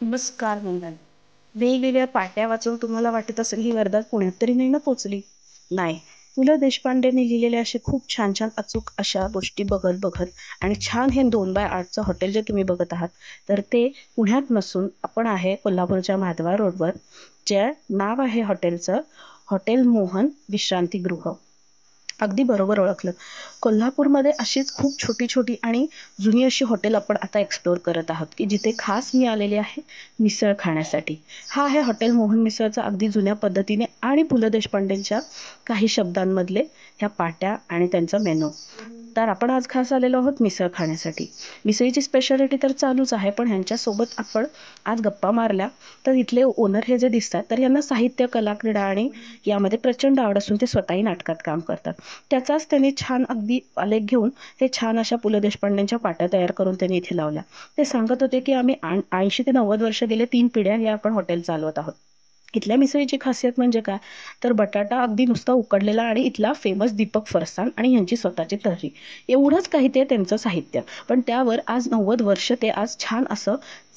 नमस्कार मंडळ. वेगवेगळ्या पाट्या वाचून तुम्हाला वाटत असेल ही वर्धा पुण्यात तरी नाही ना पोचली. नाही, पु ल देशपांडेंनी लिहिलेले असे खूप छान छान अचूक अशा गोष्टी बघत बघत आणि छान हे 2x8चं हॉटेल जे तुम्ही बघत आहात तर ते पुण्यात नसून आपण आहे कोल्हापूरच्या माधवा रोडवर, जे नाव आहे हॉटेलचं हॉटेल मोहन विश्रांतीगृह. अगदी बरोबर ओळखलं. कोल्हापूरमध्ये अशीच खूप छोटी छोटी आणि जुनी अशी हॉटेल आपण आता एक्सप्लोअर करत आहोत की जिथे खास मी आलेली आहे मिसळ खाण्यासाठी. हा आहे हॉटेल मोहन मिसळचा अगदी जुन्या पद्धतीने आणि पु ल देशपांडेंच्या काही शब्दांमधले ह्या पाट्या आणि त्यांचा मेनू. तर आपण आज खास आलेलो आहोत मिसळ खाण्यासाठी. मिसळीची स्पेशालिटी तर चालूच आहे, पण ह्यांच्यासोबत आपण आज गप्पा मारल्या तर इथले ओनर हे जे दिसतात तर यांना साहित्य, कला, क्रीडा आणि यामध्ये प्रचंड आवड असून ते स्वतःही नाटकात काम करतात. त्याचाच त्यांनी छान अगदी आलेख घेऊन हे छान अशा पु ल देशपांडेंच्या पाट्या तयार करून त्यांनी इथे लावल्या. ते सांगत होते की आम्ही 80 ते 90 वर्ष गेले 3 पिढ्या हे आपण हॉटेल चालवत आहोत. इथल्या मिसळीची खासियत म्हणजे काय, तर बटाटा अगदी नुसता उकडलेला आणि इथला फेमस दीपक फरसाण आणि यांची स्वतःची तर्री, एवढंच काही ते त्यांचं साहित्य. पण त्यावर आज 90 वर्ष ते आज छान असं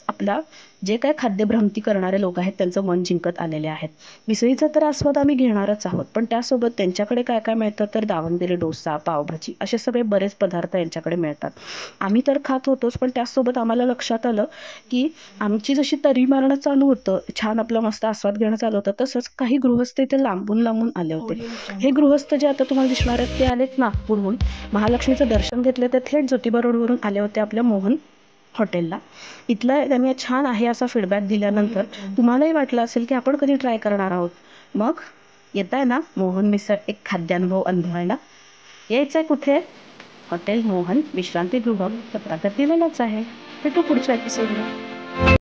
आपला जे काय खाद्यभ्रांती करणारे लोक आहेत त्यांचं मन जिंकत आलेले आहेत. मिसळीचा तर आस्वाद आम्ही घेणारच आहोत, पण त्यासोबत त्यांच्याकडे काय काय मिळतं तर दावणगिरी डोसा, पावभाजी असे सगळे बरेच पदार्थ यांच्याकडे मिळतात. आम्ही तर खात होतोच, पण त्याचसोबत आम्हाला लक्षात आलं की आमची जशी तर्री मारणं चालू होतं, छान आपलं मस्त आस्वाद घेणं चालू होतं, तसंच काही गृहस्थ इथे लांबून लांबून आले होते. हे गृहस्थ जे आता तुम्हाला दिसणार आहेत ते आलेत नागपूरहून. महालक्ष्मीचं दर्शन घेतलं तर थेट ज्योतिबा रोडवरून आले होते आपल्या मोहन हॉटेलला. इथला त्यांनी छान आहे असा फीडबॅक दिल्यानंतर तुम्हालाही वाटलं असेल की आपण कधी ट्राय करणार आहोत. मग येत आहे ना मोहन मिसळ एक खाद्यानुभव अनुभवायला. यायचं आहे कुठे? हॉटेल मोहन विश्रांतीगृह. पत्ता तर दिलेलाच आहे. भेटू पुढच्या एपिसोडला.